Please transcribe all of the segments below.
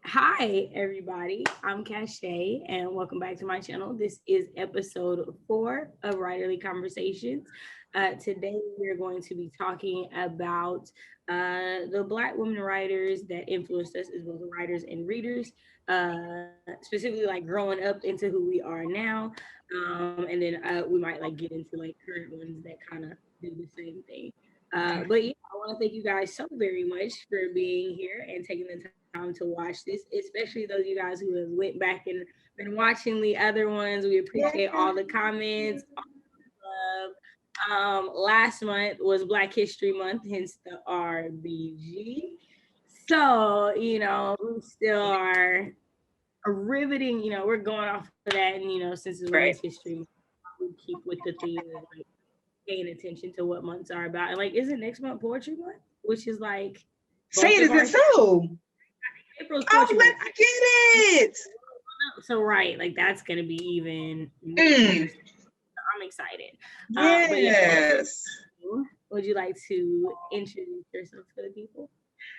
Hi, everybody. I'm Cache, and welcome back to my channel. This is episode 4 of Writerly Conversations. Today, we're going to be talking about the Black women writers that influenced us, as well as writers and readers, specifically like growing up into who we are now. And then we might like get into like current ones that kind of do the same thing. But yeah, I want to thank you guys so very much for being here and taking the time to watch this, especially those of you guys who have went back and been watching the other ones. We appreciate all the comments, all the love. Last month was Black History Month, hence the RBG. So, we still are riveting, we're going off of that. And, since it's Women's History Month, we keep with the theme of like paying attention to what months are about. And like, isn't next month Poetry Month? Which is like, say it, is it so? April's oh, let's get it. So right, like that's gonna be even. I'm excited. Yes. Would you like to introduce yourself to the people?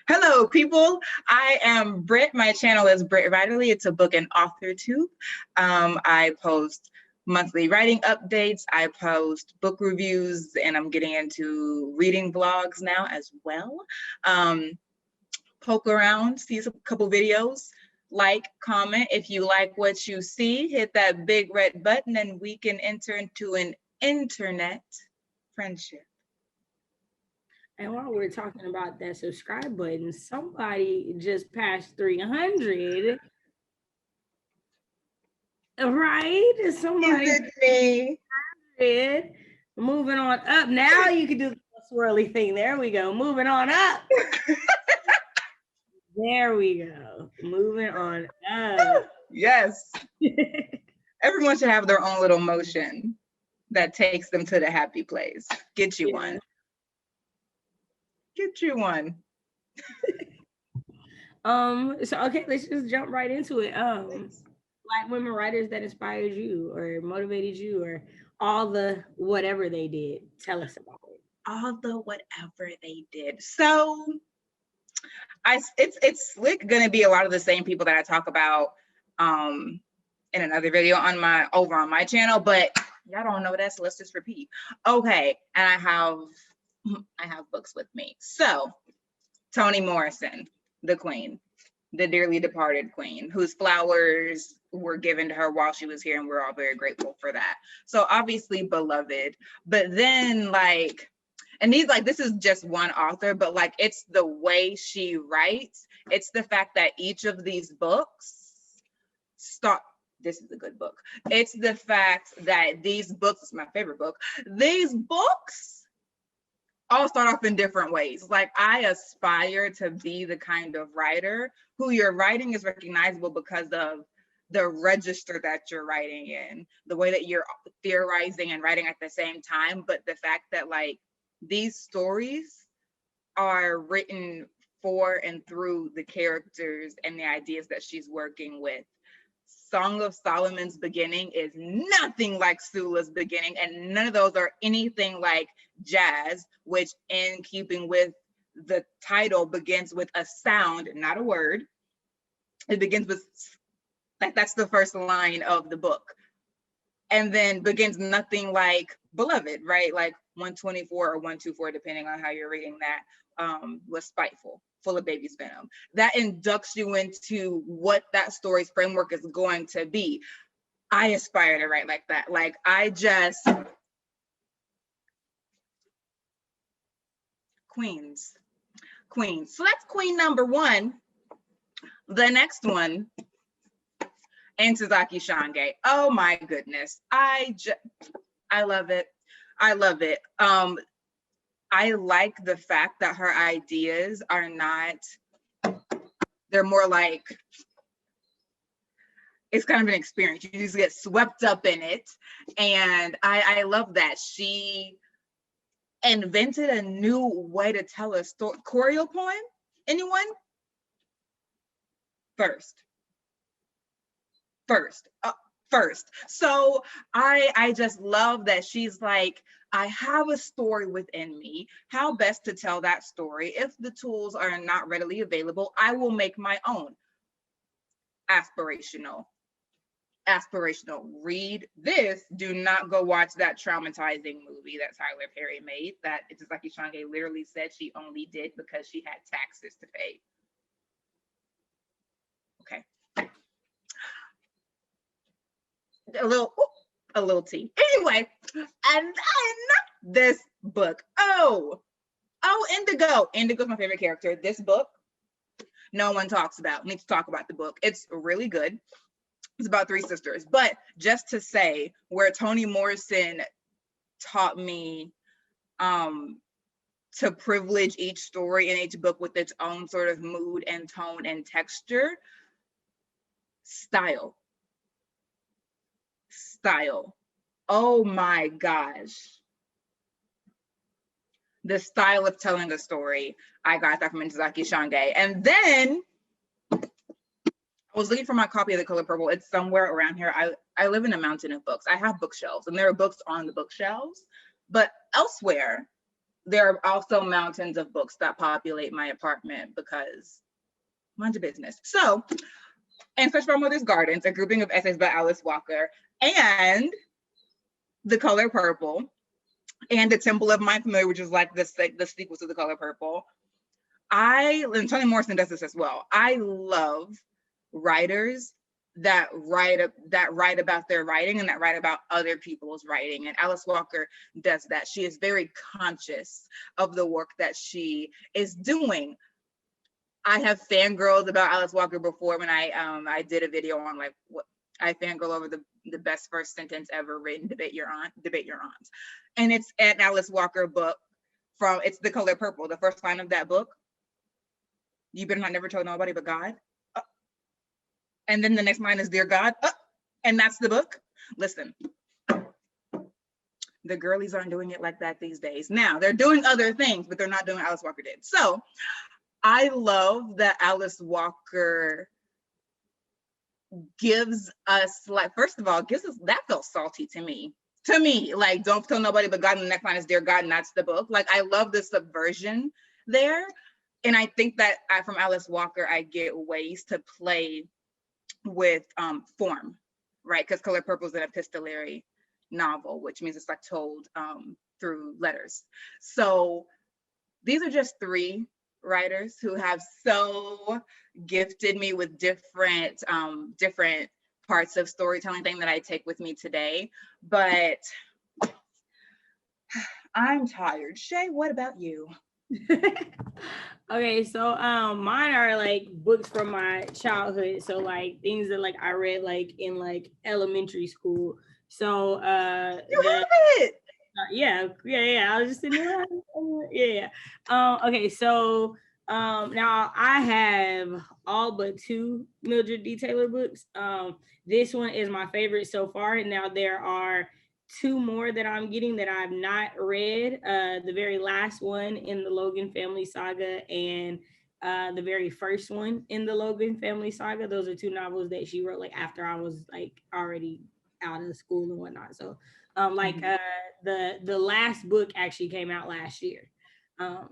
Hello, people. I am Britt. My channel is Britt Writerly. It's a book and author tube. I post monthly writing updates. I post book reviews, and I'm getting into reading vlogs now as well. Poke around, see a couple videos, like, comment. If you like what you see, hit that big red button and we can enter into an internet friendship. And while we're talking about that subscribe button, somebody just passed 300. Right? Somebody. Is it me? Moving on up. Now you can do the swirly thing. There we go. Moving on up. There we go. Moving on up. Yes. Everyone should have their own little motion that takes them to the happy place. Get you one. Get you one. So okay, let's just jump right into it. Black women writers that inspired you or motivated you, or all the whatever they did. Tell us about it. All the whatever they did. So it's gonna be a lot of the same people that I talk about in another video on my channel, but y'all don't know that, so let's just repeat. Okay, and I have books with me. So Toni Morrison, the queen, the dearly departed queen, whose flowers were given to her while she was here, and we're all very grateful for that. So obviously beloved, but then like, and this is just one author, but like it's the way she writes. It's the fact that each of these books this is a good book. It's the fact that these books, it's my favorite book, these books all start off in different ways. Like I aspire to be the kind of writer who your writing is recognizable because of the register that you're writing in, the way that you're theorizing and writing at the same time, but the fact that like these stories are written for and through the characters and the ideas that she's working with. Song of Solomon's beginning is nothing like Sula's beginning, and none of those are anything like Jazz, which in keeping with the title begins with a sound, not a word. It begins with, that's the first line of the book. And then begins nothing like Beloved, right? Like 124 or 124, depending on how you're reading that, was spiteful, full of baby's venom. That inducts you into what that story's framework is going to be. I aspire to write like that. Like Queens. So that's queen number one. The next one, Ntozake Shange. Oh my goodness. I love it. I love it. I like the fact that her ideas are not, they're more like, it's kind of an experience. You just get swept up in it. And I love that. She invented a new way to tell a story. Choreo poem? Anyone? First. first. So I just love that she's like, I have a story within me. How best to tell that story? If the tools are not readily available, I will make my own. Aspirational. Read this. Do not go watch that traumatizing movie that Tyler Perry made that Ntozake Shange literally said she only did because she had taxes to pay. Okay. A little tea. Anyway, and then this book. Oh, Indigo. Indigo's my favorite character. This book, no one talks about. Need to talk about the book. It's really good. It's about three sisters. But just to say, where Toni Morrison taught me to privilege each story in each book with its own sort of mood and tone and texture, style. Oh my gosh. The style of telling a story, I got that from Ntozake Shange. And then I was looking for my copy of The Color Purple. It's somewhere around here. I live in a mountain of books. I have bookshelves, and there are books on the bookshelves, but elsewhere, there are also mountains of books that populate my apartment because mind your business. So, and Search for Our Mother's Gardens, a grouping of essays by Alice Walker, and The Color Purple, and The Temple of Mind Familiar, which is like the sequel to The Color Purple. And Toni Morrison does this as well. I love writers that write about their writing and that write about other people's writing. And Alice Walker does that. She is very conscious of the work that she is doing. I have fangirled about Alice Walker before when I did a video on like what I fangirl over the best first sentence ever written, debate your aunt. And it's an Alice Walker book it's The Color Purple. The first line of that book, you better not never tell nobody but God. And then the next line is Dear God. And that's the book. Listen, the girlies aren't doing it like that these days. Now they're doing other things, but they're not doing what Alice Walker did. So I love that Alice Walker gives us, like, first of all, that felt salty to me, like, don't tell nobody but God, and the next line is Dear God, and that's the book. Like, I love the subversion there. And I think that from Alice Walker, I get ways to play with form, right? Because Color Purple is an epistolary novel, which means it's like told through letters. So these are just three writers who have so gifted me with different parts of storytelling thing that I take with me today. But I'm tired. Shay, what about you? Okay, so mine are like books from my childhood, so like things that like I read like in like elementary school. So you have it. Yeah, I was just sitting there. Yeah. Okay, so now I have all but two Mildred D. Taylor books. This one is my favorite so far. Now there are two more that I'm getting that I've not read. The very last one in the Logan family saga, and the very first one in the Logan family saga. Those are two novels that she wrote like after I was like already out of school and whatnot. So the last book actually came out last year.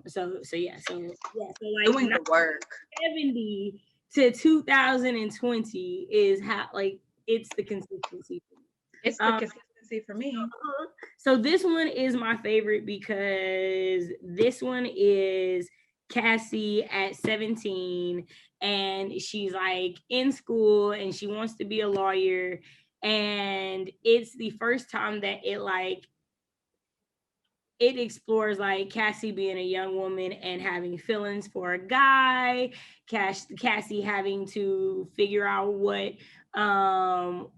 So like doing the work. 70 to 2020 is how like it's the consistency. It's the consistency for me. So this one is my favorite because this one is Cassie at 17, and she's like in school and she wants to be a lawyer, and it's the first time that it explores like Cassie being a young woman and having feelings for a guy, Cassie having to figure out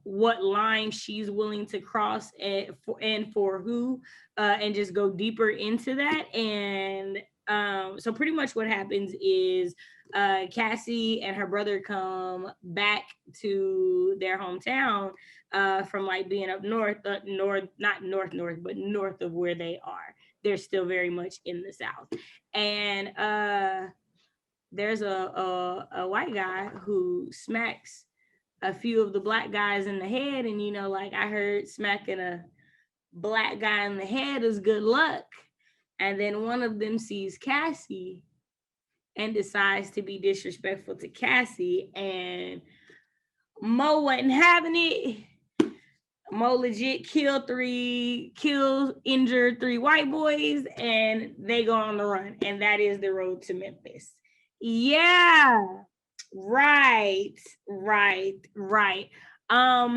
what line she's willing to cross and for who, and just go deeper into that. And so pretty much what happens is Cassie and her brother come back to their hometown from like being up north, not north, but north of where they are. They're still very much in the South. And there's a white guy who smacks a few of the black guys in the head, and you know, like I heard smacking a black guy in the head is good luck. And then one of them sees Cassie and decides to be disrespectful to Cassie, and Mo wasn't having it. Mo legit injured 3 white boys, and they go on the run. And that is the road to Memphis. Yeah. Right. I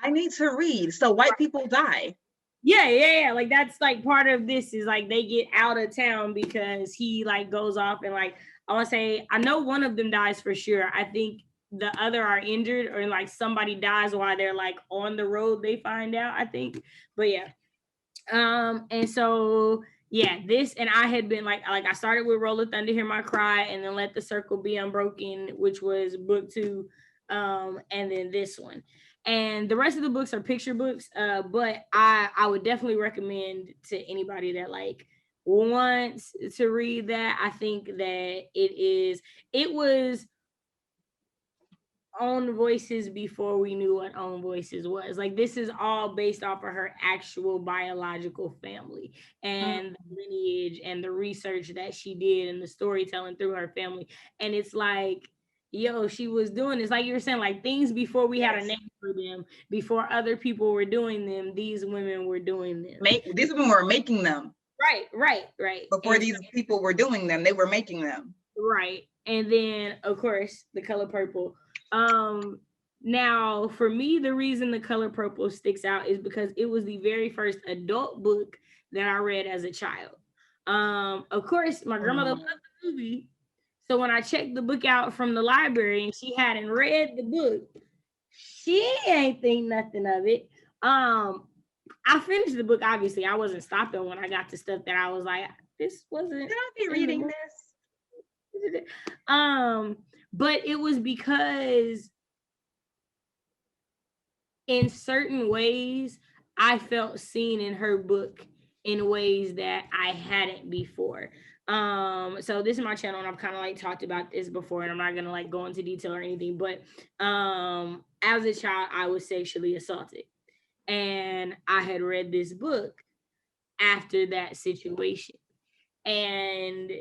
need to read. So white people die. Yeah. Like that's like part of this is like they get out of town because he like goes off and like I want to say I know one of them dies for sure. I think the other are injured or like somebody dies while they're like on the road. They find out I think, but yeah. And so yeah, this and I had been like I started with Roll of Thunder, Hear My Cry, and then Let the Circle Be Unbroken, which was book 2, and then this one. And the rest of the books are picture books, but I would definitely recommend to anybody that like wants to read that. I think that it was Own Voices before we knew what Own Voices was. Like this is all based off of her actual biological family and the lineage and the research that she did and the storytelling through her family. And it's like, yo, she was doing this, like you were saying, like things before we had a name for them, before other people were doing them, these women were doing them. These women were making them. Right. Before and these people were doing them, they were making them. Right. And then of course The Color Purple. Now for me, the reason The Color Purple sticks out is because it was the very first adult book that I read as a child. Of course, my grandmother loved the movie. So when I checked the book out from the library and she hadn't read the book, she ain't think nothing of it. I finished the book, obviously. I wasn't stopping when I got to stuff that I was like, this wasn't. Did I be reading this? But it was because in certain ways I felt seen in her book in ways that I hadn't before. So this is my channel and I've kind of like talked about this before and I'm not gonna like go into detail or anything, but as a child I was sexually assaulted and I had read this book after that situation. And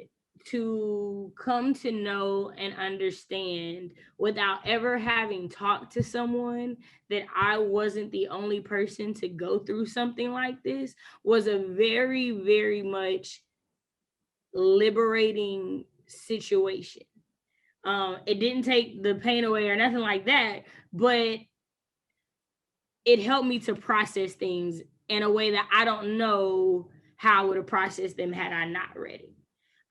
to come to know and understand without ever having talked to someone that I wasn't the only person to go through something like this was a very, very much liberating situation. It didn't take the pain away or nothing like that, but it helped me to process things in a way that I don't know how I would have processed them had I not read it.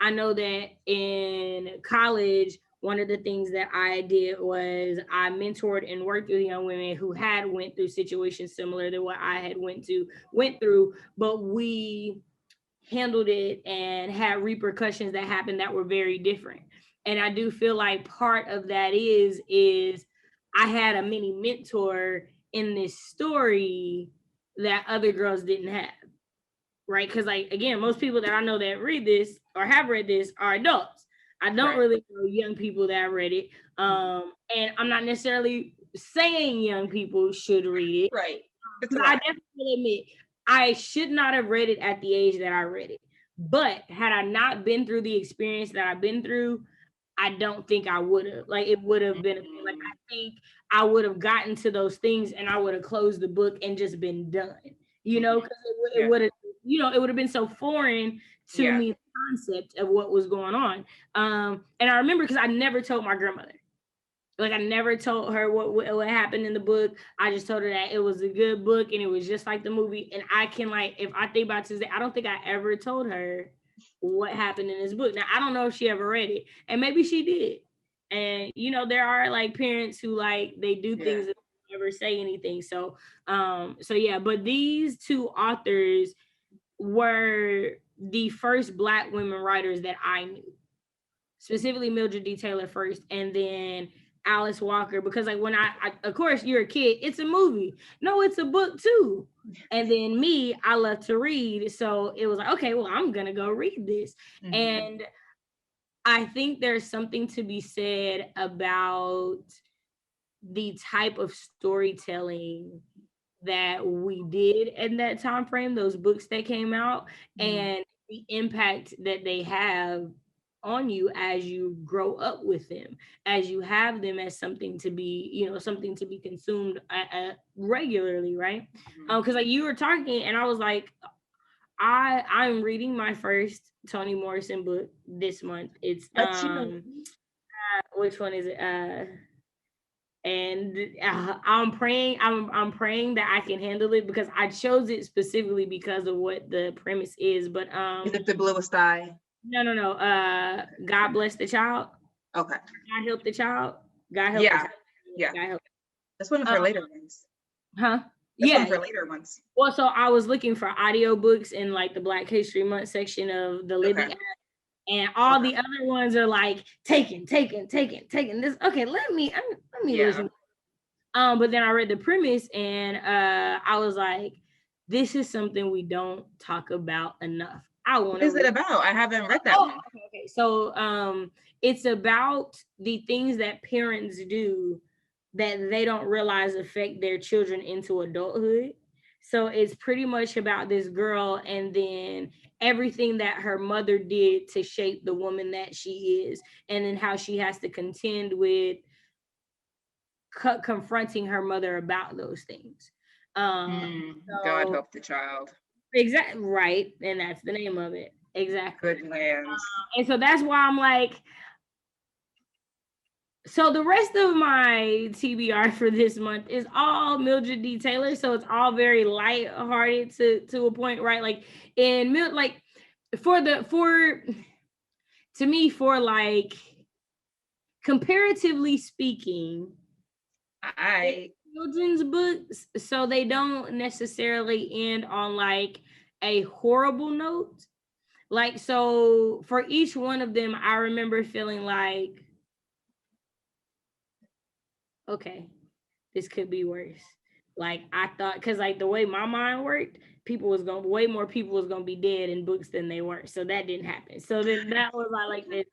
I know that in college, one of the things that I did was I mentored and worked with young women who had went through situations similar to what I had went through, but we handled it and had repercussions that happened that were very different. And I do feel like part of that is I had a mini mentor in this story that other girls didn't have. Right? Because like again, most people that I know that read this or have read this are adults. I don't really know young people that read it. And I'm not necessarily saying young people should read it. Right. I definitely admit I should not have read it at the age that I read it. But had I not been through the experience that I've been through, I don't think I would have. Like it would have been like I think I would have gotten to those things and I would have closed the book and just been done. You know, because it would have, you know, it would have been so foreign to me, the concept of what was going on. And I remember because I never told my grandmother. Like I never told her what happened in the book. I just told her that it was a good book and it was just like the movie. And I can like, if I think about Tuesday, I don't think I ever told her what happened in this book. Now, I don't know if she ever read it and maybe she did. And, you know, there are like parents who like, they do things that never say anything. So yeah, but these two authors were the first Black women writers that I knew, specifically Mildred D. Taylor first, and then Alice Walker, because like when I of course you're a kid, it's a movie. No, it's a book too. And then me, I love to read. So it was like, okay, well, I'm going to go read this. And I think there's something to be said about the type of storytelling that we did in that time frame, those books that came out, and the impact that they have on you as you grow up with them, as you have them as something to be, something to be consumed regularly, right? Because like you were talking, and I was like, I'm reading my first Toni Morrison book this month. It's which one is it? And I'm praying. I'm praying that I can handle it, because I chose it specifically because of what the premise is. But is it the Bluest Eye? No. God bless the child. Okay. God help the child. God help. Yeah. The child. Yeah. God help. That's one of her later ones. Huh? That's yeah. one of her later ones. Well, so I was looking for audiobooks in like the Black History Month section of the Libby app. And all the other ones are like taken. This let me listen. But then I read the premise, and I was like, this is something we don't talk about enough. What is it about? I haven't read that one. Okay. So it's about the things that parents do that they don't realize affect their children into adulthood. So it's pretty much about this girl, and then everything that her mother did to shape the woman that she is, and then how she has to contend with confronting her mother about those things. God help the child. Exactly right, and that's the name of it. Exactly. Good lands. And so that's why I'm like, so the rest of my TBR for this month is all Mildred D. Taylor. So it's all very lighthearted to a point, right? Like in like for to me, for like comparatively speaking, children's books, so they don't necessarily end on like a horrible note. Like, so for each one of them, I remember feeling like, okay, this could be worse. Like I thought, because like the way my mind worked, way more people was gonna be dead in books than they were. So that didn't happen. So then that was like this,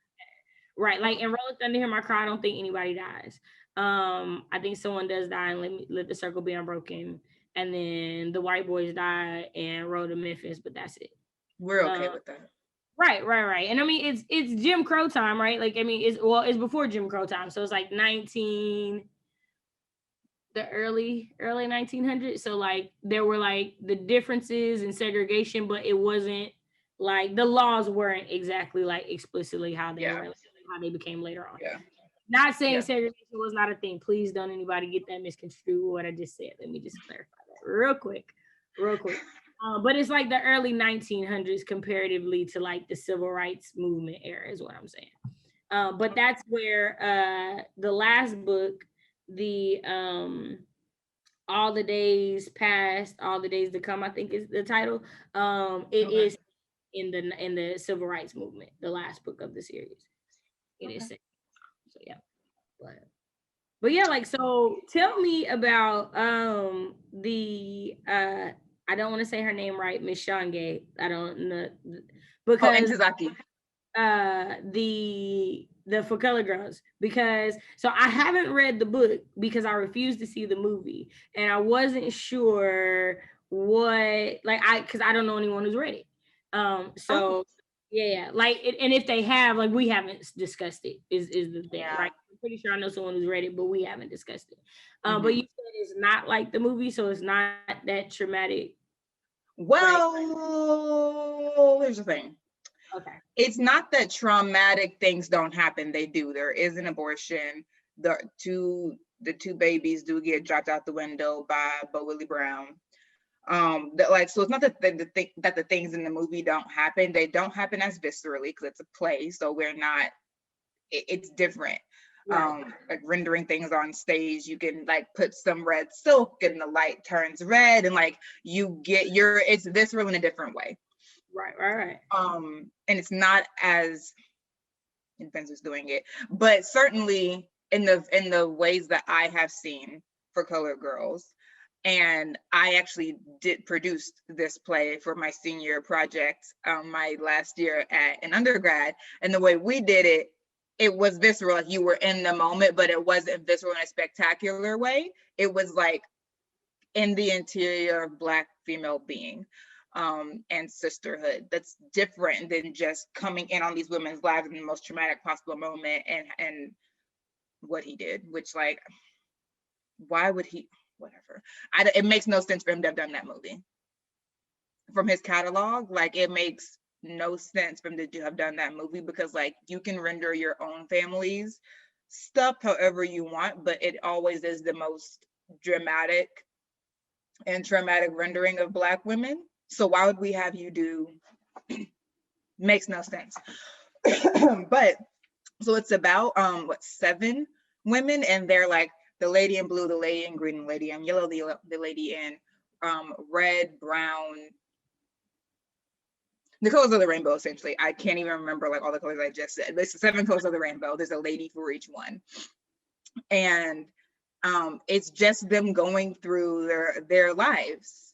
right? Like in Roll Thunder, Hear My Cry, I don't think anybody dies. I think someone does die and let the circle be unbroken. And then the white boys die and Road to Memphis, but that's it. We're okay with that. Right. And I mean, it's Jim Crow time, right? Like, I mean, it's before Jim Crow time. So it's like the early 1900s. So like there were like the differences in segregation, but it wasn't like the laws weren't exactly like explicitly how they were, how they became later on. Yeah. Not saying segregation was not a thing. Please don't anybody get that misconstrued what I just said. Let me just clarify that real quick. But it's like the early 1900s comparatively to like the civil rights movement era is what I'm saying. But that's where the last book, the All the Days Past, All the Days to Come, I think is the title. It is in the civil rights movement, the last book of the series. It is. So yeah. But yeah, like, so tell me about the I don't want to say her name right, Miss Shange. I don't know, because Ntozake. The For Color Girls, because so I haven't read the book because I refused to see the movie, and I wasn't sure what, like, because I don't know anyone who's read it. Yeah, like, and if they have, like, we haven't discussed it, is the thing, right? I'm pretty sure I know someone who's read it, but we haven't discussed it. But you said it's not like the movie, so it's not that traumatic. Well, here's the thing. Okay. It's not that traumatic things don't happen. They do. There is an abortion. The two babies do get dropped out the window by Bo Willie Brown. So it's not that the things in the movie don't happen. They don't happen as viscerally because it's a play. So it's different. Right. Like rendering things on stage, you can like put some red silk and the light turns red, and like it's visceral in a different way. Right. And it's not as Vince is doing it, but certainly in the ways that I have seen For Color Girls, and I actually did produce this play for my senior project, my last year in undergrad, and the way we did it, it was visceral, like you were in the moment, but it wasn't visceral in a spectacular way. It was like in the interior of Black female being, and sisterhood. That's different than just coming in on these women's lives in the most traumatic possible moment and what he did, which, like, why would he, whatever. It makes no sense for him to have done that movie. From his catalog, like, it makes no sense for him to have done that movie, because, like, you can render your own family's stuff however you want, but it always is the most dramatic and traumatic rendering of Black women. So why would we have you do, makes no sense. But so it's about 7 women, and they're like the lady in blue, the lady in green, the lady in yellow, the lady in red, brown, the colors of the rainbow, essentially. I can't even remember like all the colors I just said. There's 7 colors of the rainbow. There's a lady for each one. And it's just them going through their lives.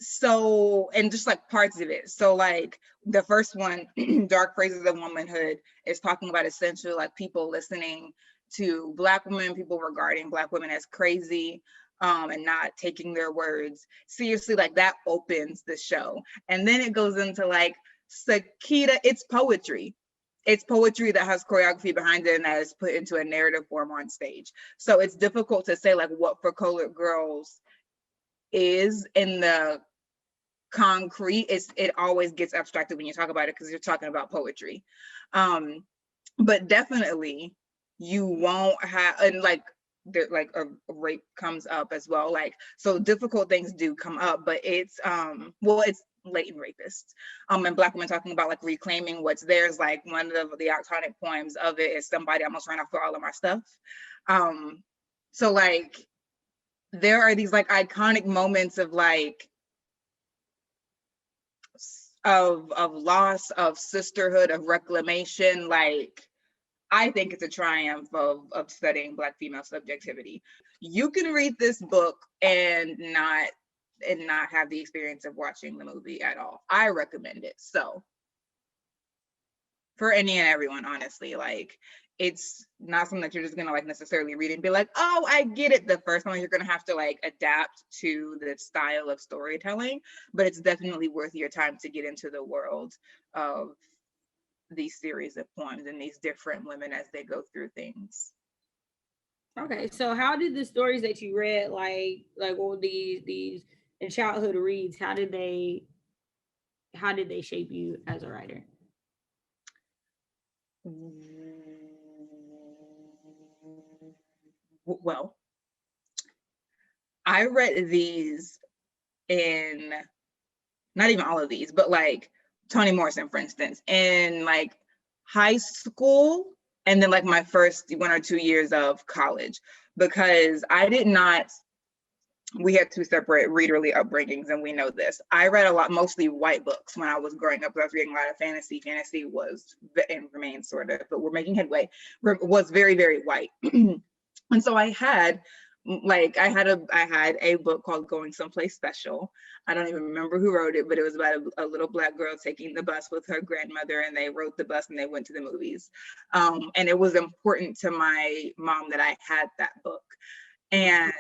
So, and just like parts of it. So like the first one, Dark Phrases of Womanhood, is talking about essentially like people listening to Black women, people regarding Black women as crazy, and not taking their words seriously. Like that opens the show. And then it goes into like Sakita, it's poetry. It's poetry that has choreography behind it and that is put into a narrative form on stage. So it's difficult to say like what For Colored Girls is in the concrete. It always gets abstracted when you talk about it because you're talking about poetry. But definitely you won't have, and like there, like a rape comes up as well. Like, so difficult things do come up, but it's well, it's latent rapists. And Black women talking about like reclaiming what's theirs. Like one of the iconic poems of it is "Somebody almost ran off with all of my stuff." So like there are these like iconic moments of like of loss, of sisterhood, of reclamation. Like I think it's a triumph of studying Black female subjectivity. You can read this book and not have the experience of watching the movie at all. I recommend it. So for any and everyone, honestly, like it's not something that you're just gonna like necessarily read and be like, oh, I get it the first time. You're gonna have to like adapt to the style of storytelling, but it's definitely worth your time to get into the world of these series of poems and these different women as they go through things. Okay, so how did the stories that you read, like all these in childhood reads, how did they shape you as a writer? Well, I read these in, not even all of these, but like Toni Morrison, for instance, in like high school, and then like my first 1 or 2 years of college, because I did not, we had 2 separate readerly upbringings, and we know this. I read a lot, mostly white books when I was growing up. I was reading a lot of fantasy. Fantasy was, and remains sort of, but we're making headway, was very, very white. And so I had a book called Going Someplace Special. I don't even remember who wrote it, but it was about a little Black girl taking the bus with her grandmother, and they rode the bus and they went to the movies. And it was important to my mom that I had that book. And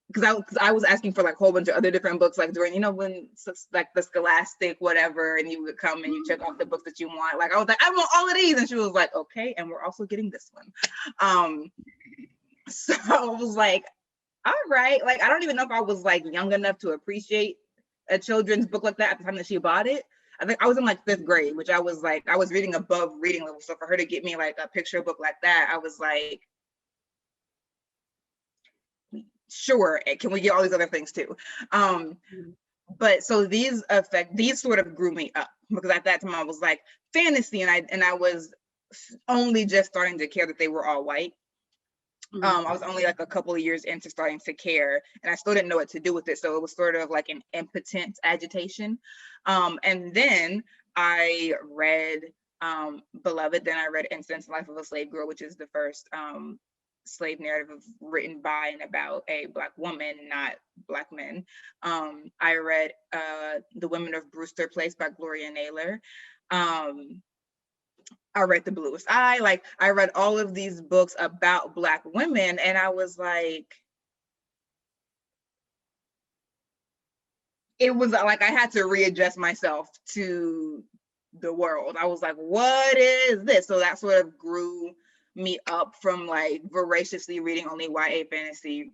because I was asking for like a whole bunch of other different books, like during, when like the Scholastic, whatever, and you would come and you check off the books that you want. Like I was like, I want all of these. And she was like, okay, and we're also getting this one. So I was like, all right. Like, I don't even know if I was like young enough to appreciate a children's book like that at the time that she bought it. I think I was in like 5th grade, which I was reading above reading level. So for her to get me like a picture book like that, I was like, sure, can we get all these other things too? But so these sort of grew me up, because at that time I was like fantasy, and I was only just starting to care that they were all white. I was only like a couple of years into starting to care, and I still didn't know what to do with it. So it was sort of like an impotent agitation. And then I read Beloved. Then I read Incidents in the Life of a Slave Girl, which is the first slave narrative written by and about a Black woman, not Black men. I read The Women of Brewster Place by Gloria Naylor. I read The Bluest. I read all of these books about Black women, and I was like, it was like I had to readjust myself to the world. I was like, what is this? So that sort of grew me up from like voraciously reading only YA fantasy,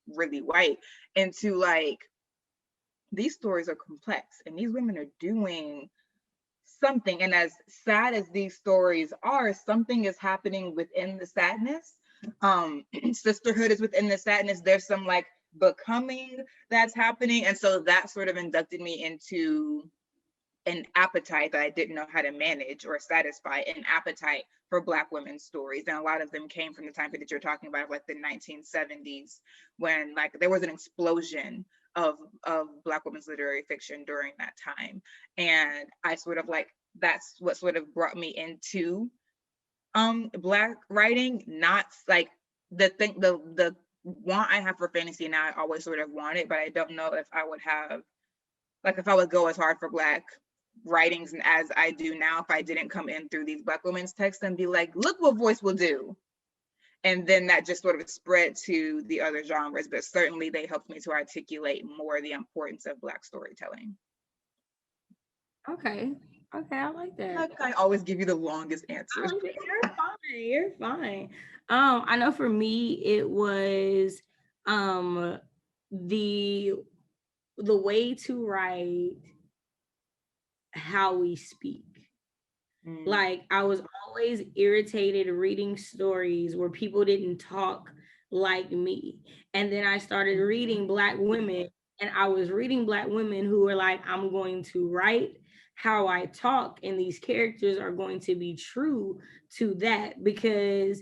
really white, into like, these stories are complex and these women are doing something. And as sad as these stories are, something is happening within the sadness. Sisterhood is within the sadness. There's some like becoming that's happening. And so that sort of inducted me into an appetite that I didn't know how to manage or satisfy, an appetite for Black women's stories. And a lot of them came from the time period that you're talking about, like the 1970s, when like there was an explosion of Black women's literary fiction during that time. And I sort of like, that's what sort of brought me into Black writing. Not like the want I have for fantasy now, I always sort of want it, but I don't know if I would have, like if I would go as hard for Black writings and as I do now, if I didn't come in through these Black women's texts and be like, look what voice will do. And then that just sort of spread to the other genres, but certainly they helped me to articulate more the importance of Black storytelling. Okay, I like that. I always give you the longest answers. You're fine. I know for me it was the way to write how we speak. Like I was always irritated reading stories where people didn't talk like me. And then I started reading Black women, and I was reading Black women who were like, I'm going to write how I talk, and these characters are going to be true to that, because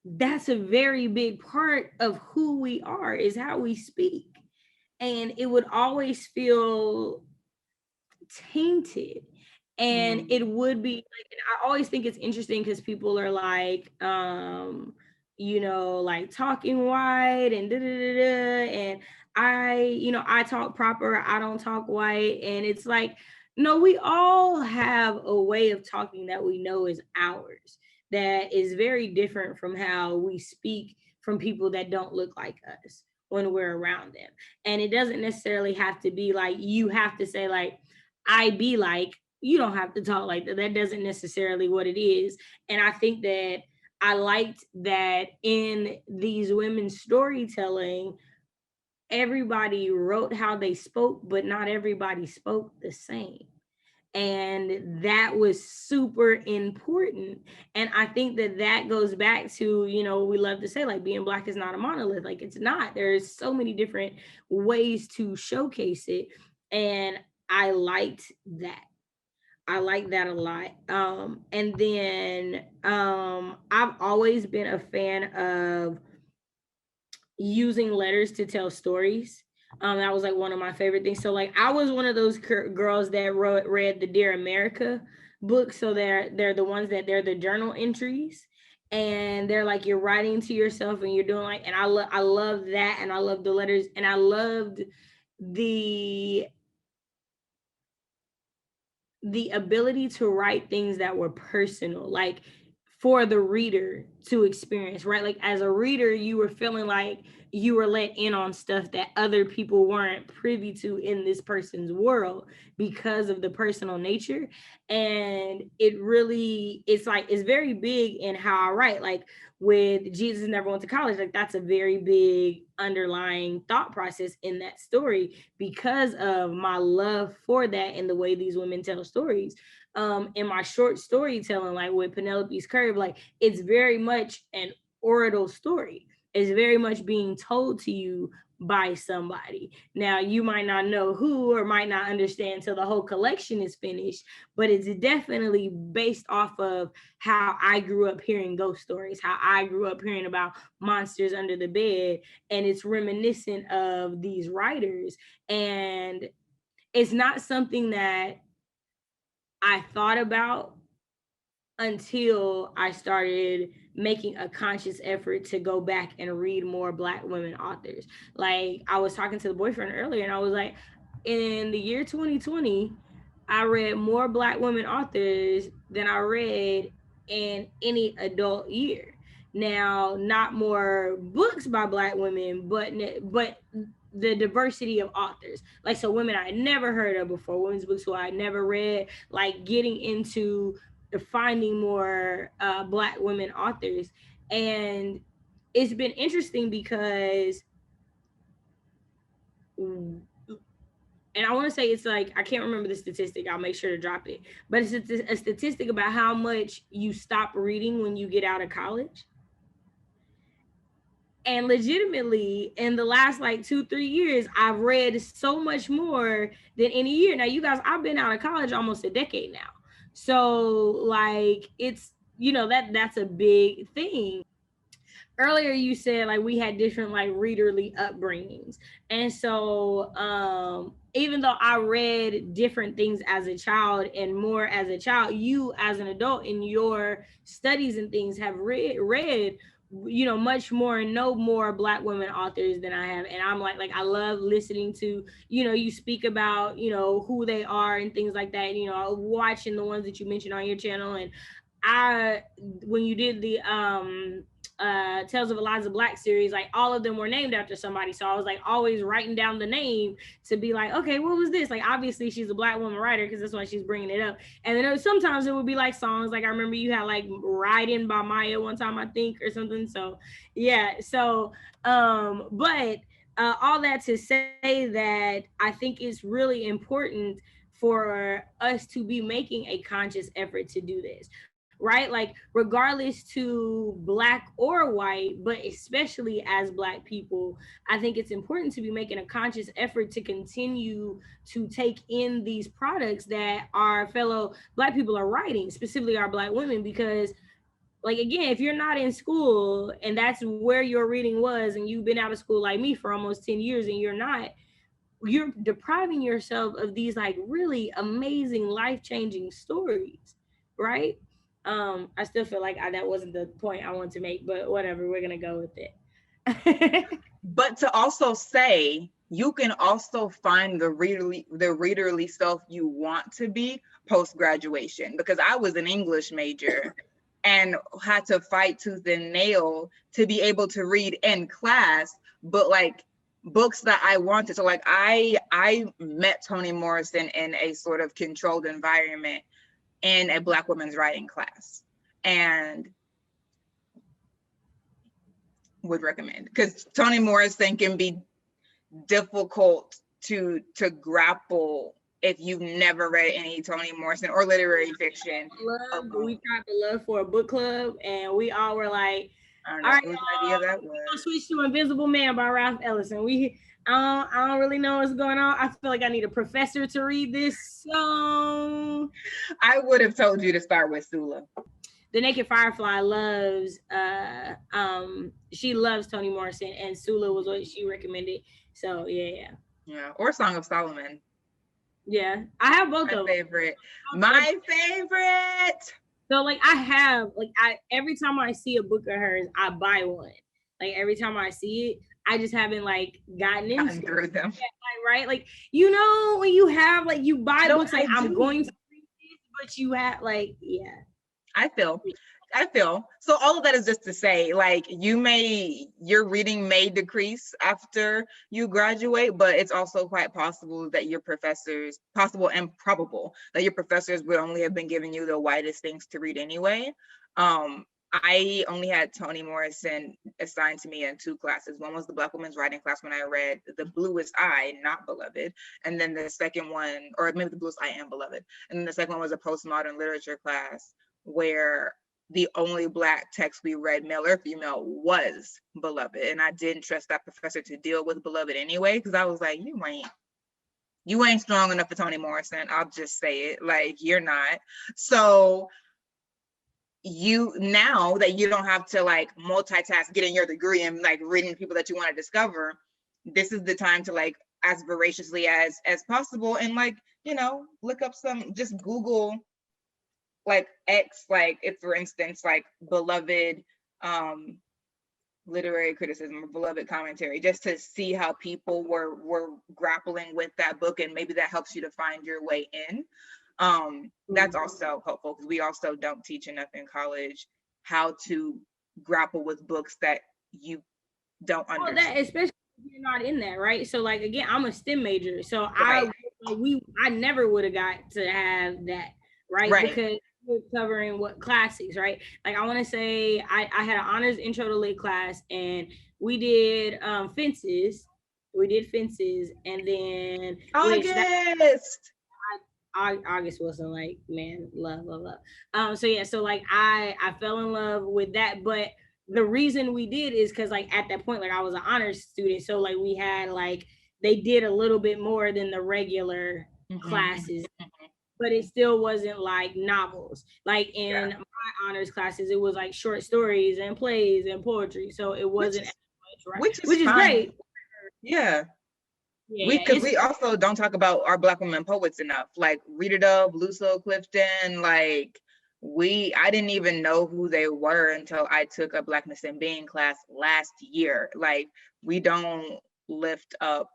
that's a very big part of who we are, is how we speak. And it would always feel tainted. And it would be like, and I always think it's interesting because people are like, like talking white and da da da da, and I talk proper, I don't talk white. And it's like, no, we all have a way of talking that we know is ours, that is very different from how we speak from people that don't look like us when we're around them. And it doesn't necessarily have to be like, you have to say like, I be like, you don't have to talk like that. That doesn't necessarily what it is. And I think that I liked that in these women's storytelling, everybody wrote how they spoke, but not everybody spoke the same. And that was super important. And I think that that goes back to, we love to say like being Black is not a monolith. Like it's not. There's so many different ways to showcase it. And I liked that. I like that a lot. And then I've always been a fan of using letters to tell stories. That was like one of my favorite things. So like I was one of those girls that read the Dear America book. So they're the ones that they're the journal entries, and they're like you're writing to yourself and you're doing like, and I love that, and I love the letters, and I loved the ability to write things that were personal, like for the reader to experience, right? Like as a reader, you were feeling like you were let in on stuff that other people weren't privy to in this person's world because of the personal nature. And it's like, it's very big in how I write. Like with Jesus Never Went to College, like that's a very big underlying thought process in that story because of my love for that and the way these women tell stories. In my short storytelling, like with Penelope's Curve, like it's very much an oral story. It's very much being told to you by somebody. Now, you might not know who or might not understand till the whole collection is finished, but it's definitely based off of how I grew up hearing ghost stories, how I grew up hearing about monsters under the bed, and it's reminiscent of these writers. And it's not something that I thought about until I started making a conscious effort to go back and read more Black women authors. Like I was talking to the boyfriend earlier, and I was like, in the year 2020, I read more Black women authors than I read in any adult year. Now, not more books by Black women, but the diversity of authors. Like, so women I never heard of before, women's books who I never read, like getting into finding more Black women authors. And it's been interesting because, and I want to say it's like, I can't remember the statistic, I'll make sure to drop it, but it's a statistic about how much you stop reading when you get out of college. And legitimately, in the last like 2-3 years, I've read so much more than any year. Now, you guys, I've been out of college almost a decade now. So like, it's, that's a big thing. Earlier you said like we had different like readerly upbringings, and so even though I read different things as a child and more as a child, you as an adult in your studies and things have read much more and know more Black women authors than I have. And I'm like I love listening to you speak about who they are and things like that, watching the ones that you mentioned on your channel. And I when you did the Tales of Eliza Black series, like all of them were named after somebody, so I was like always writing down the name to be like, okay, what was this? Like obviously she's a Black woman writer because that's why she's bringing it up. And then sometimes it would be like songs, like I remember you had like Riding by Maya one time, I think, or something. So yeah, so but all that to say that I think it's really important for us to be making a conscious effort to do this, right? Like regardless to Black or white, but especially as Black people, I think it's important to be making a conscious effort to continue to take in these products that our fellow Black people are writing, specifically our Black women. Because like again, if you're not in school and that's where your reading was, and you've been out of school like me for almost 10 years and you're depriving yourself of these like really amazing life-changing stories, right? I still feel like that wasn't the point I wanted to make, but whatever, we're gonna go with it. But to also say, you can also find the readerly self you want to be post-graduation, because I was an English major and had to fight tooth and nail to be able to read in class, but like books that I wanted. So like I met Toni Morrison in a sort of controlled environment in a Black women's writing class, and would recommend, because Toni Morrison can be difficult to grapple if you've never read any Toni Morrison or literary fiction. We tried to love for a book club, and we all were like, I don't know whose idea that was. I'll switch to Invisible Man by Ralph Ellison. I don't really know what's going on. I feel like I need a professor to read this. So I would have told you to start with Sula. The Naked Firefly loves she loves Toni Morrison, and Sula was what she recommended. So yeah, or Song of Solomon. Yeah, I have both of them. My favorite. So like I have every time I see a book of hers, I buy one. Like every time I see it, I just haven't like gotten through them. Right? Like when you have like you buy books like I'm going to read this, but you have like I feel so. All of that is just to say, like, your reading may decrease after you graduate, but it's also quite possible that your professors, possible and probable that your professors would only have been giving you the widest things to read anyway. I only had Toni Morrison assigned to me in 2 classes. One was the Black women's writing class when I read The Bluest I, not Beloved. And then the second one, or maybe The Bluest I Am Beloved. And then the second one was a postmodern literature class where the only Black text we read, male or female, was Beloved. And I didn't trust that professor to deal with Beloved anyway, because I was like, you ain't strong enough for Toni Morrison. I'll just say it, like, you're not. So now that you don't have to like multitask getting your degree and like reading people that you want to discover, this is the time to like as voraciously as possible and like look up just Google like X, like if for instance like Beloved literary criticism or Beloved commentary, just to see how people were grappling with that book, and maybe that helps you to find your way in. That's also helpful because we also don't teach enough in college how to grapple with books that you don't understand. That especially if you're not in that, right? So like again, I'm a STEM major, so Right. I never would have got to have that, right? Because we're covering what classics, right? Like I want to say I had an honors intro to lit class, and we did fences. We did fences, and then August wasn't like, man, love. So yeah, so like I fell in love with that, but the reason we did is because like at that point, like I was an honors student, so like we had like they did a little bit more than the regular classes, but it still wasn't like novels. Like in my honors classes, it was like short stories and plays and poetry, so it wasn't which is great. Yeah. Because we also don't talk about our Black women poets enough, like Rita Dove, Luso Clifton. Like I didn't even know who they were until I took a Blackness and Being class last year. Like we don't lift up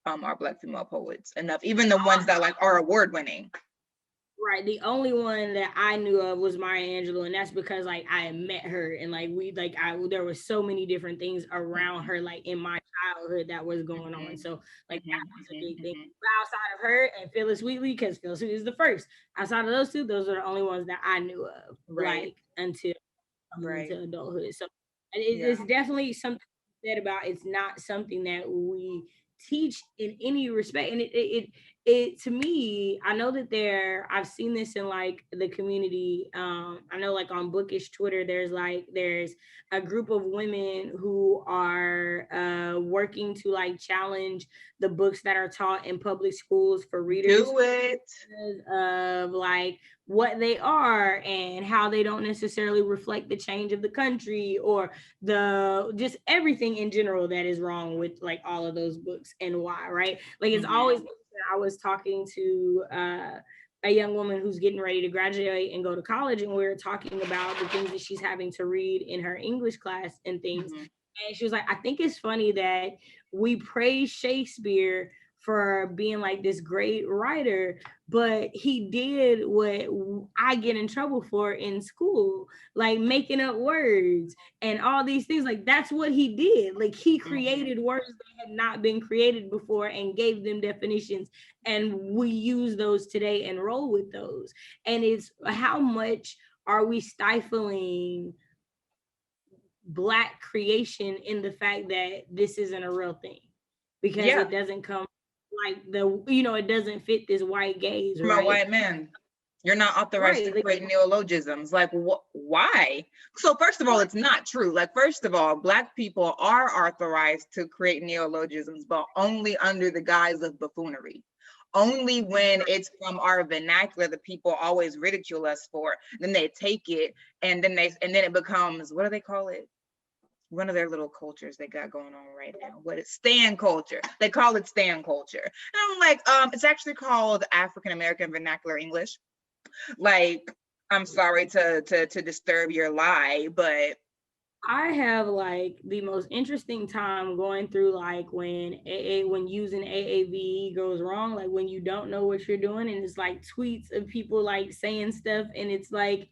our Black female poets enough, even the ones that like are award winning. Right. The only one that I knew of was Maya Angelou, and that's because like I had met her, and like there was so many different things around her, like in my childhood that was going on. So like that was a big thing. But outside of her and Phyllis Wheatley, because Phyllis Wheatley is the first. Outside of those two, those are the only ones that I knew of, like until adulthood. So it's definitely something said about. It's not something that we teach in any respect, and it to me, I know that I've seen this in like the community. I know like on Bookish Twitter, there's a group of women who are working to like challenge the books that are taught in public schools for readers. Do it. Of like what they are and how they don't necessarily reflect the change of the country or just everything in general that is wrong with like all of those books and why, right? Like it's always, I was talking to a young woman who's getting ready to graduate and go to college, and we were talking about the things that she's having to read in her English class and things. And she was like, I think it's funny that we praise Shakespeare for being like this great writer, but he did what I get in trouble for in school, like making up words and all these things. Like that's what he did. Like he created words that had not been created before and gave them definitions, and we use those today and roll with those. And it's how much are we stifling Black creation in the fact that this isn't a real thing, because it doesn't come like it doesn't fit this white gaze, right? From a white man. You're not authorized to create neologisms. Like, why? So first of all, it's not true. Like, first of all, Black people are authorized to create neologisms, but only under the guise of buffoonery. Only when it's from our vernacular that people always ridicule us for. Then they take it, and then it becomes, what do they call it? One of their little cultures they got going on right now. What is stan culture? They call it stan culture. And I'm like, it's actually called African American Vernacular English. Like, I'm sorry to disturb your lie, but I have like the most interesting time going through like when using AAVE goes wrong, like when you don't know what you're doing, and it's like tweets of people like saying stuff, and it's like,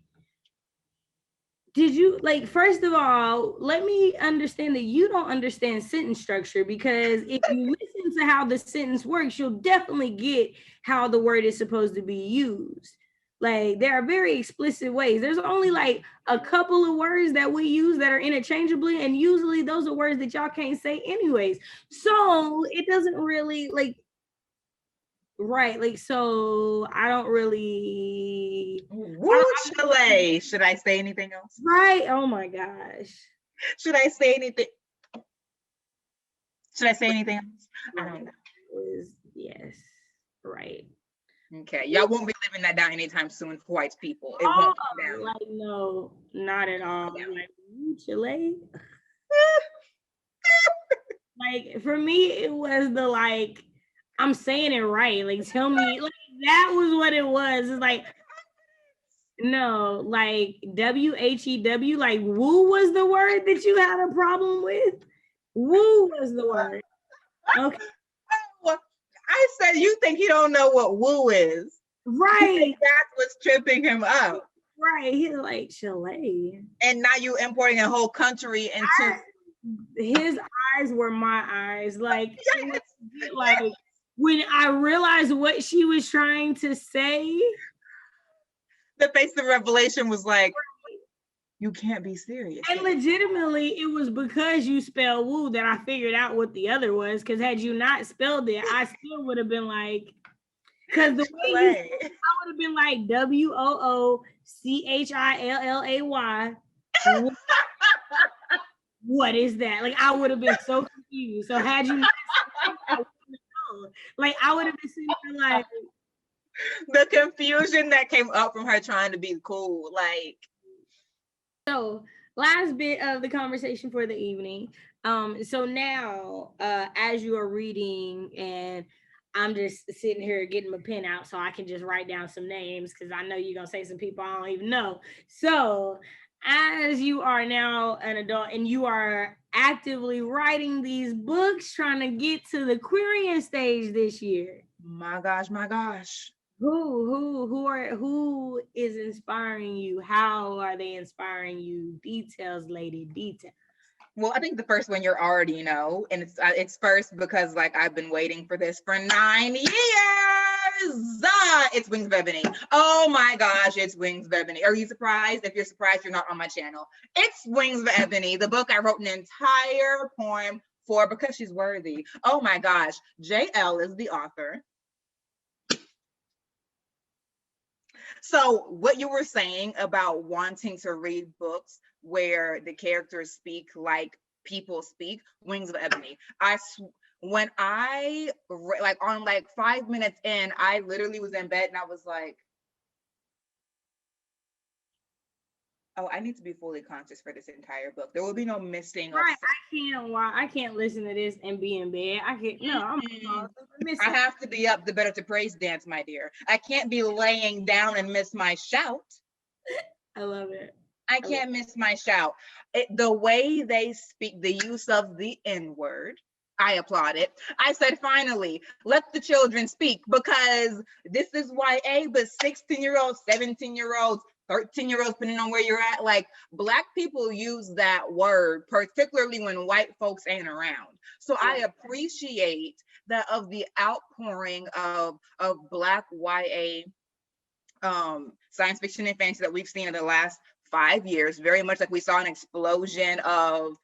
did you, like, first of all, let me understand that you don't understand sentence structure, because if you listen to how the sentence works, you'll definitely get how the word is supposed to be used. Like, there are very explicit ways. There's only like a couple of words that we use that are interchangeably, and usually those are words that y'all can't say anyways. So it doesn't really like, right, like, so I don't really. Should I say anything else? Right. Oh my gosh. Should I say anything? Should I say anything else? I don't know. Yes. Right. Okay. Y'all won't be living that down anytime soon for white people. It won't come down. Like, no, not at all. Like, Chile. Like, for me, it was the like, I'm saying it right. Like, tell me, like, that was what it was. It's like, no, like WHEW, like woo was the word that you had a problem with. Woo was the word. Okay. Well, I said, you think he don't know what woo is? Right. That's what's tripping him up. Right. He's like, Chalet. And now you importing a whole country into his eyes were my eyes. Like, yes. like when I realized what she was trying to say, the face of revelation was like, you can't be serious. And legitimately, it was because you spelled woo that I figured out what the other was. Because had you not spelled it, I still would have been like, because the way you spelled it, I would have been like WOOCHILLAY. What is that? Like, I would have been so confused. So had you not spelled it, I wouldn't have known. Like, I would have been sitting there like, the confusion that came up from her trying to be cool, like. So last bit of the conversation for the evening. So now, as you are reading, and I'm just sitting here getting my pen out so I can just write down some names, because I know you're gonna say some people I don't even know. So as you are now an adult and you are actively writing these books, trying to get to the querying stage this year. My gosh. Who is inspiring you? How are they inspiring you? Details, lady, details. Well, I think the first one you're already know, and it's first because like I've been waiting for this for 9 years. It's Wings of Ebony. Oh my gosh, it's Wings of Ebony. Are you surprised? If you're surprised, you're not on my channel. It's Wings of Ebony, the book I wrote an entire poem for because she's worthy. Oh my gosh, JL is the author. So what you were saying about wanting to read books where the characters speak like people speak, Wings of Ebony. When I like on like 5 minutes in, I literally was in bed and I was like, oh, I need to be fully conscious for this entire book. There will be no missing. Right, I can't listen to this and be in bed. I can't. No, I'm missing. I have to be up the Better to Praise dance, my dear. I can't be laying down and miss my shout. I love it. I can't miss my shout. The way they speak, the use of the N-word, I applaud it. I said, finally, let the children speak, because this is YA, but 16-year-olds, 17-year-olds, 13-year-olds, depending on where you're at, like Black people use that word, particularly when white folks ain't around. So I appreciate that of the outpouring of Black YA science fiction and fantasy that we've seen in the last 5 years, very much like we saw an explosion of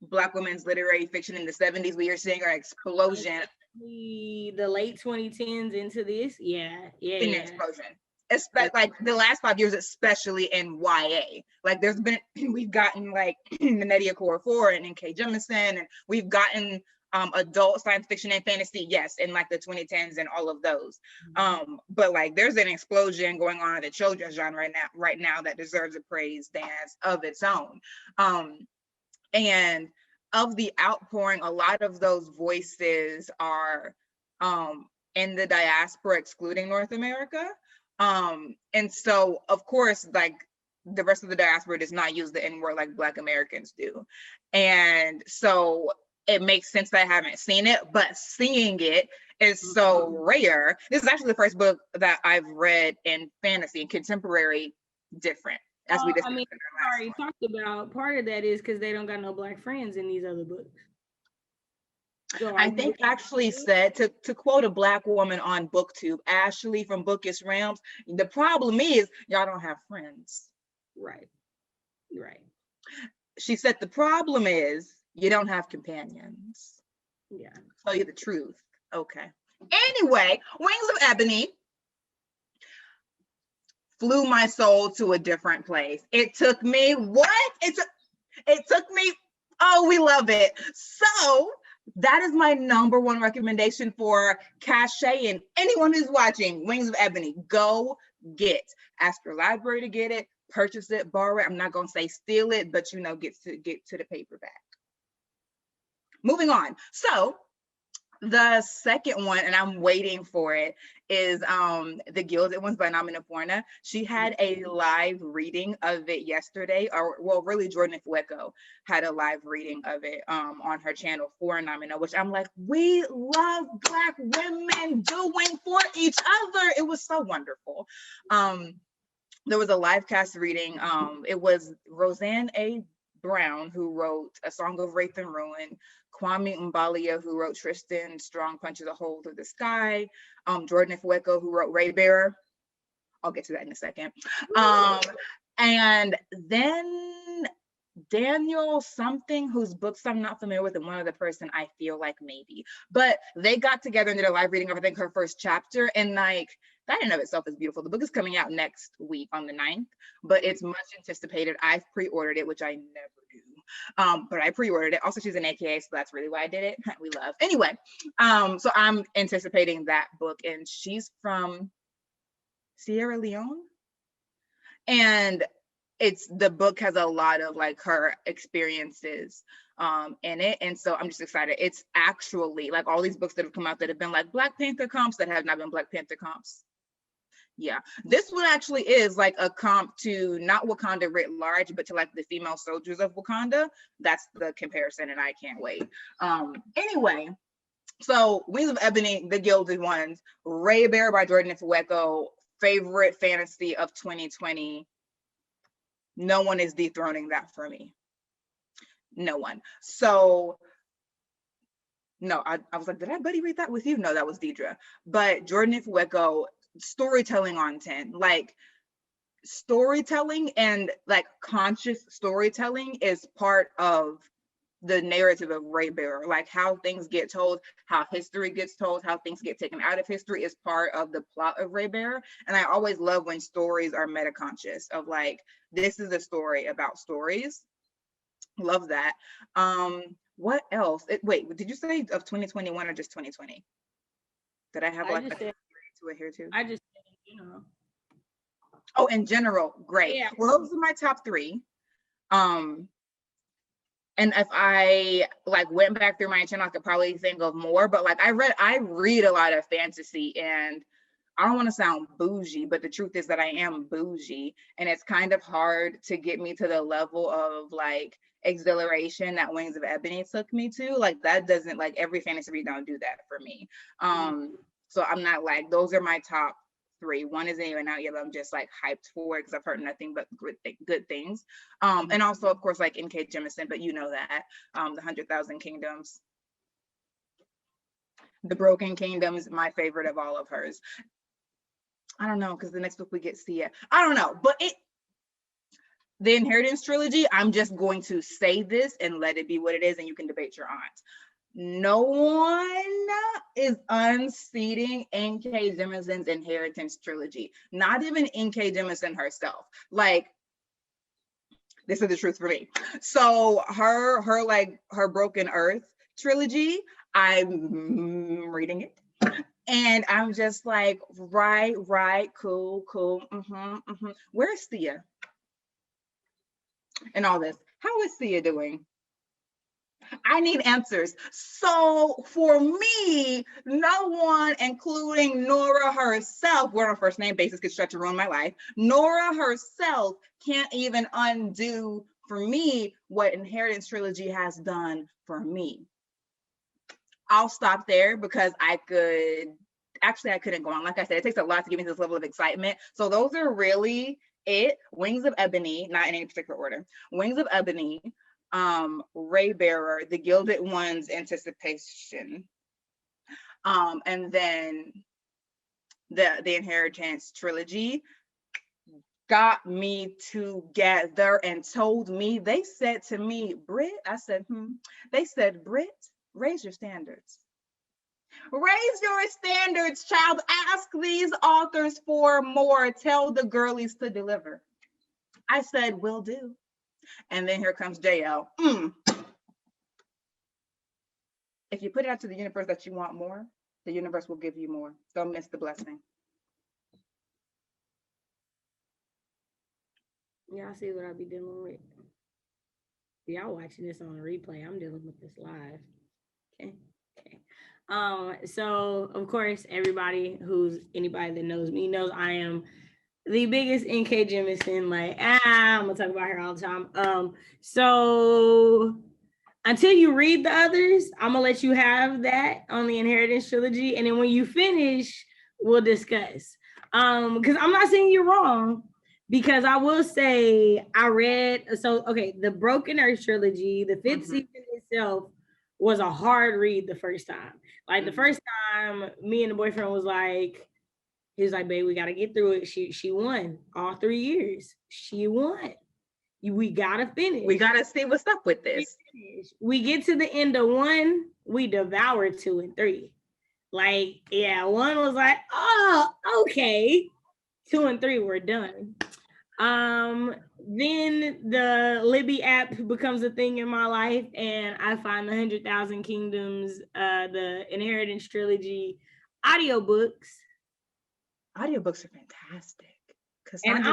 Black women's literary fiction in the 70s. We are seeing an explosion. The late 2010s into this, an explosion. Especially like the last 5 years, especially in YA. Like we've gotten like Nadia Core and N.K. Jemisin, and we've gotten adult science fiction and fantasy, yes, in like the 2010s and all of those. But like there's an explosion going on in the children's genre right now that deserves a praise dance of its own. And of the outpouring, a lot of those voices are in the diaspora, excluding North America. And so of course, like the rest of the diaspora does not use the N-word like Black Americans do. And so it makes sense that I haven't seen it, but seeing it is so rare. This is actually the first book that I've read in fantasy and contemporary different. As we discussed. Sorry, talked about part of that is because they don't got no Black friends in these other books. So I think actually said, to quote a Black woman on BookTube, Ashley from Bookish Realms, the problem is y'all don't have friends. Right. She said the problem is you don't have companions. Yeah. Tell you the truth. Okay. Anyway, Wings of Ebony flew my soul to a different place. It took me what? It took me, oh, we love it. So that is my number one recommendation for Cachet and anyone who's watching. Wings of Ebony, go get. Ask your library to get it, purchase it, borrow it. I'm not gonna say steal it, but get to the paperback. Moving on. So The second one, and I'm waiting for it, is The Gilded Ones by Naminaforna. She had a live reading of it yesterday, or well, really Jordan Fueco had a live reading of it on her channel for Namina, which I'm like, we love Black women doing for each other. It was so wonderful. There was a live cast reading. It was Roseanne A. Brown who wrote A Song of Wraith and Ruin, Kwame Mbalia who wrote Tristan, Strong Punches a Hole Through the Sky, Jordan Fueco who wrote Ray Bearer. I'll get to that in a second. And then Daniel something, whose books I'm not familiar with, and one other person I feel like maybe, but they got together and did a live reading of, I think, her first chapter, and like that in of itself is beautiful. The book is coming out next week on the 9th, but it's much anticipated. I've pre-ordered it, which I never do, but I pre-ordered it. Also, she's an AKA, so that's really why I did it. We love. Anyway, so I'm anticipating that book, and she's from Sierra Leone, and the book has a lot of like her experiences in it, and so I'm just excited. It's actually like all these books that have come out that have been like Black Panther comps that have not been Black Panther comps. Yeah, this one actually is like a comp to not Wakanda writ large, but to like the female soldiers of Wakanda. That's the comparison, and I can't wait. Anyway, so Wings of Ebony, The Gilded Ones, Ray Bear by Jordan Fueco, favorite fantasy of 2020. No one is dethroning that for me. No one. So, no, I was like, did I buddy read that with you? No, that was Deidre. But Jordan Fueco, storytelling on 10. Like, storytelling and like conscious storytelling is part of the narrative of Ray Bearer. Like how things get told, how history gets told, how things get taken out of history is part of the plot of Ray Bearer. And I always love when stories are meta-conscious of like, this is a story about stories. Love that. What else? Wait, did you say of 2021 or just 2020? Did I have like a to adhere to? I just said, you know. Oh, in general, great. Yeah. Well, those are my top 3. And if I like went back through my channel, I could probably think of more, but like I read a lot of fantasy, and I don't want to sound bougie, but the truth is that I am bougie, and it's kind of hard to get me to the level of like exhilaration that Wings of Ebony took me to. Like that doesn't, like every fantasy read don't do that for me. So I'm not like, those are my top 3. One isn't even out yet, but I'm just like hyped for it because I've heard nothing but good things. And also, of course, like N.K. Jemisin, but you know that, the 100,000 Kingdoms. The Broken Kingdom is my favorite of all of hers. I don't know, because the next book we get Sia. I don't know, but the Inheritance Trilogy, I'm just going to say this and let it be what it is, and you can debate your aunt. No one is unseating N.K. Jemisin's Inheritance Trilogy. Not even N.K. Jemisin herself. Like, this is the truth for me. So her Broken Earth trilogy, I'm reading it. And I'm just like, right, cool. Where's Sia? And all this. How is Sia doing? I need answers. So for me, no one, including Nora herself, we're on a first name basis, could start to ruin my life. Nora herself can't even undo for me what Inheritance Trilogy has done for me. I'll stop there because I couldn't go on. Like I said, it takes a lot to give me this level of excitement. So those are really it. Wings of Ebony, not in any particular order. Wings of Ebony, Ray Bearer, The Gilded Ones, Anticipation, and then the Inheritance Trilogy got me together and told me, they said to me, Britt, I said, they said, Britt, raise your standards. Raise your standards, child. Ask these authors for more. Tell the girlies to deliver. I said, will do. And then here comes JL. If you put it out to the universe that you want more, the universe will give you more. Don't miss the blessing. Y'all see what I be dealing with? Y'all watching this on replay. I'm dealing with this live. Okay. So of course, anybody that knows me knows I am the biggest NK Jemisin. Like, I'm gonna talk about her all the time. So until you read the others, I'm gonna let you have that on the Inheritance Trilogy, and then when you finish, we'll discuss. Because I'm not saying you're wrong, because I will say I read the Broken Earth Trilogy, the 5th season itself was a hard read the first time. Like the first time, me and the boyfriend was like, he was like, babe, we gotta get through it. She won all 3 years. She won. We gotta finish. We gotta see what's up with this. We get to the end of 1, we devour 2 and 3. Like, yeah, 1 was like, oh, okay. 2 and 3 were done. Then the Libby app becomes a thing in my life, and I find the 100,000 Kingdoms, the Inheritance Trilogy audiobooks. Audiobooks are fantastic. And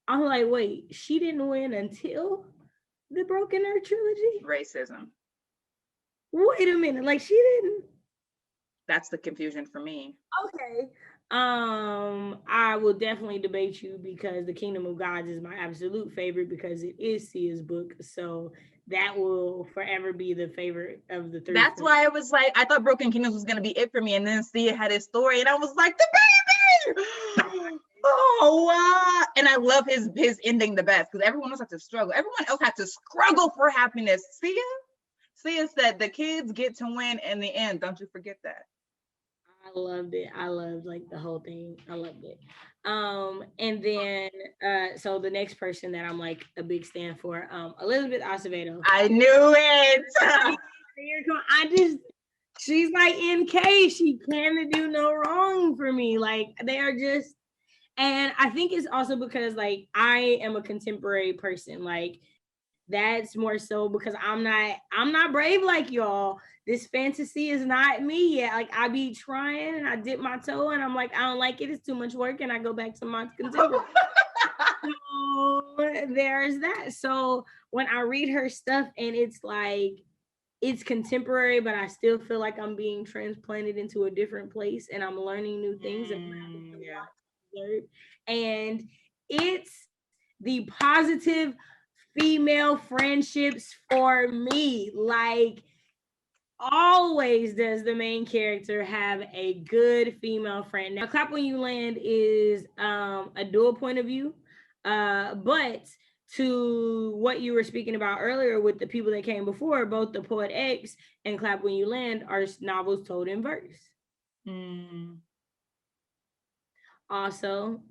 I'm like, wait, she didn't win until the Broken Earth Trilogy? Racism. Wait a minute, like she didn't. That's the confusion for me. Okay. I will definitely debate you, because the Kingdom of Gods is my absolute favorite, because it is Sia's book. So that will forever be the favorite of the 3. That's why I was like, I thought Broken Kingdoms was gonna be it for me, and then Sia had his story, and I was like, the baby! Oh wow! And I love his ending the best, because everyone else had to struggle. Everyone else had to struggle for happiness. Sia said the kids get to win in the end. Don't you forget that. I loved it. I loved like the whole thing. I loved it. And then so the next person that I'm like a big stand for, Elizabeth Acevedo. I knew it. She's like NK. She can do no wrong for me. Like they are just, and I think it's also because like I am a contemporary person. Like that's more so because I'm not brave like y'all. This fantasy is not me yet. Like I be trying and I dip my toe and I'm like, I don't like it. It's too much work, and I go back to my contemporary. So there's that. So when I read her stuff and it's like it's contemporary, but I still feel like I'm being transplanted into a different place and I'm learning new things. And it's the positive female friendships for me. Like always does the main character have a good female friend. Now Clap When You Land is a dual point of view, but to what you were speaking about earlier with the people that came before, both The Poet X and Clap When You Land are novels told in verse. Also,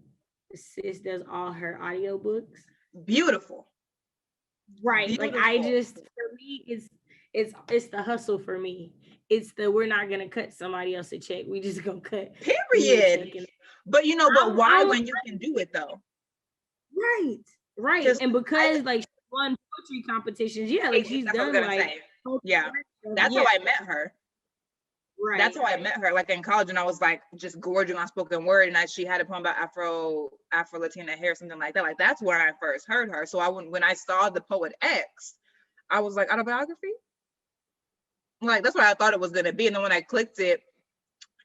sis does all her audiobooks. Beautiful. Right. Beautiful. Like I just, for me, it's the hustle for me. It's the, we're not gonna cut somebody else a check. We just gonna cut. Period. But you know, but why when you can do it though? Right. And because like she won poetry competitions, yeah, like she's done like yeah. That's how I met her. Right. That's how I met her. Like in college, and I was like just gorging on spoken word, and she had a poem about Afro Latina hair, something like that. Like that's where I first heard her. So when I saw The Poet X, I was like, autobiography? Like that's what I thought it was gonna be. And then when I clicked it,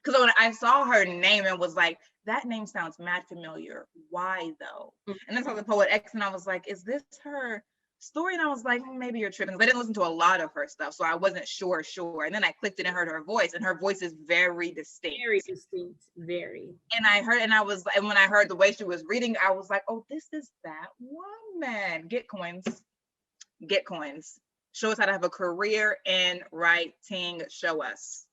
because when I saw her name and was like, that name sounds mad familiar. Why though? And then I saw The Poet X, and I was like, is this her story? And I was like, maybe you're tripping. But I didn't listen to a lot of her stuff, so I wasn't sure. And then I clicked it and heard her voice, and her voice is very distinct. Very. And when I heard the way she was reading, I was like, oh, this is that woman. Get coins. Show us how to have a career in writing. Show us.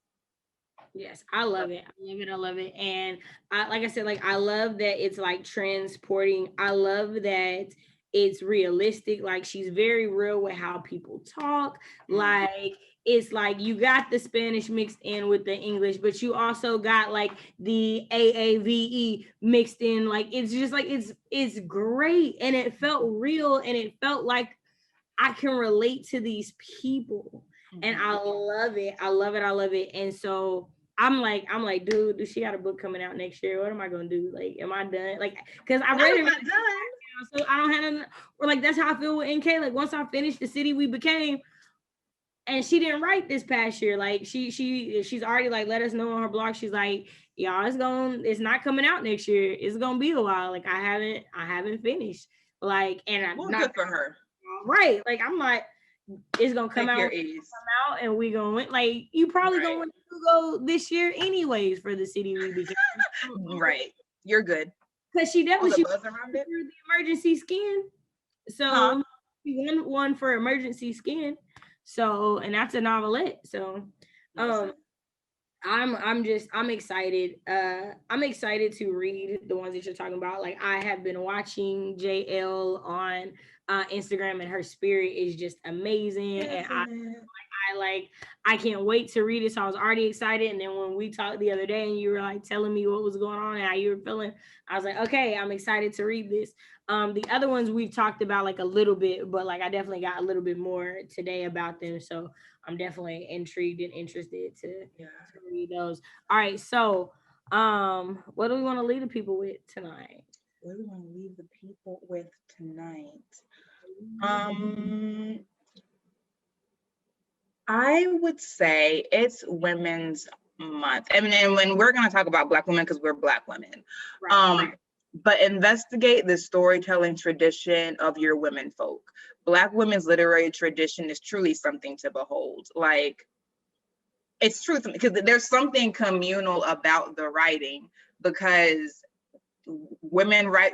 Yes, I love it. And like I said, like I love that it's like transporting. I love that it's realistic. Like she's very real with how people talk. Like it's like you got the Spanish mixed in with the English, but you also got like the AAVE mixed in. Like it's just like it's great, and it felt real, and it felt like I can relate to these people, and I love it. I love it. And so I'm like, dude, she got a book coming out next year. What am I gonna do? Like, am I done? Like, because I read it. Done. So I don't have, or like that's how I feel with NK. Like once I finish The City We Became, and she didn't write this past year. Like she's already like let us know on her blog. She's like, y'all, it's not coming out next year. It's gonna be a while. Like I haven't finished. Like, and I'm Well, not good for her. Right. Like I'm not. It's gonna come out, and we gonna win. Like you probably gonna win go this year anyways for the city we became. Right. You're good. Because she definitely buzz around it. the emergency skin. So she won one for emergency skin. So, and that's a novelette. So I'm excited. I'm excited to read the ones that you're talking about. Like I have been watching JL on Instagram, and her spirit is just amazing. And I can't wait to read it. So I was already excited. And then when we talked the other day and you were like telling me what was going on and how you were feeling, I was like, okay, I'm excited to read this. The other ones we've talked about like a little bit, but like I definitely got a little bit more today about them. So I'm definitely intrigued and interested to read those. All right. So what do we want to leave the people with tonight? What do we want to leave the people with tonight? I would say it's Women's Month. I mean, and when we're going to talk about Black women, because we're Black women, right. But investigate the storytelling tradition of your women folk. Black women's literary tradition is truly something to behold. Like, it's true, because there's something communal about the writing, because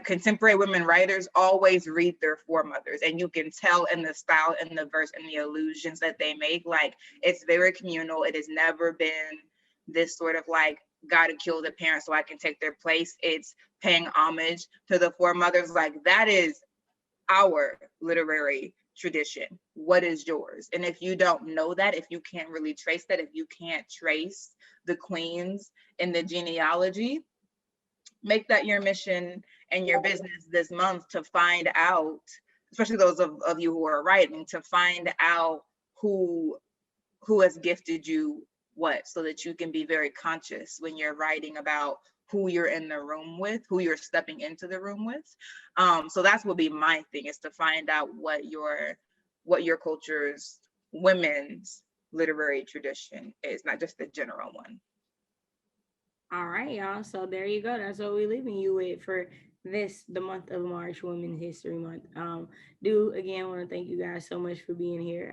contemporary women writers always read their foremothers, and you can tell in the style and the verse and the allusions that they make. Like, it's very communal. It has never been this sort of like, gotta kill the parents so I can take their place. It's paying homage to the foremothers. Like, that is our literary tradition. What is yours? And if you don't know that, if you can't really trace that, if you can't trace the queens in the genealogy, make that your mission and your business this month to find out, especially those of you who are writing, to find out who has gifted you what, so that you can be very conscious when you're writing about who you're in the room with, who you're stepping into the room with. So that's what be my thing, is to find out what your culture's women's literary tradition is, not just the general one. All right, y'all. So there you go. That's what we're leaving you with for the month of March, Women's History Month. Do again want to thank you guys so much for being here.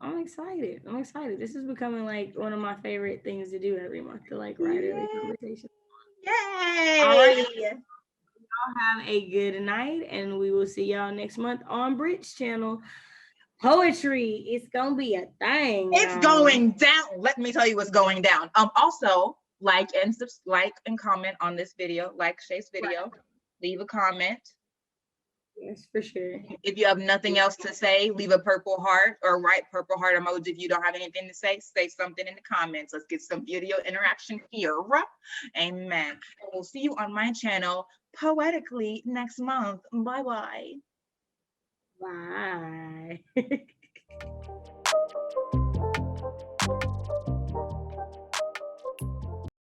I'm excited. I'm excited. This is becoming like one of my favorite things to do every month, to like write early conversation. Yay! All right. Y'all have a good night, and we will see y'all next month on Britt's channel. Poetry, it's gonna be a thing. It's going down. Let me tell you what's going down. Also, like and comment on this video, like Shay's video. Right. Leave a comment. Yes, for sure. If you have nothing else to say, leave a purple heart or write purple heart emoji. If you don't have anything to say something in the comments. Let's get some video interaction here. Amen. And we'll see you on my channel poetically next month. Bye-bye. Bye.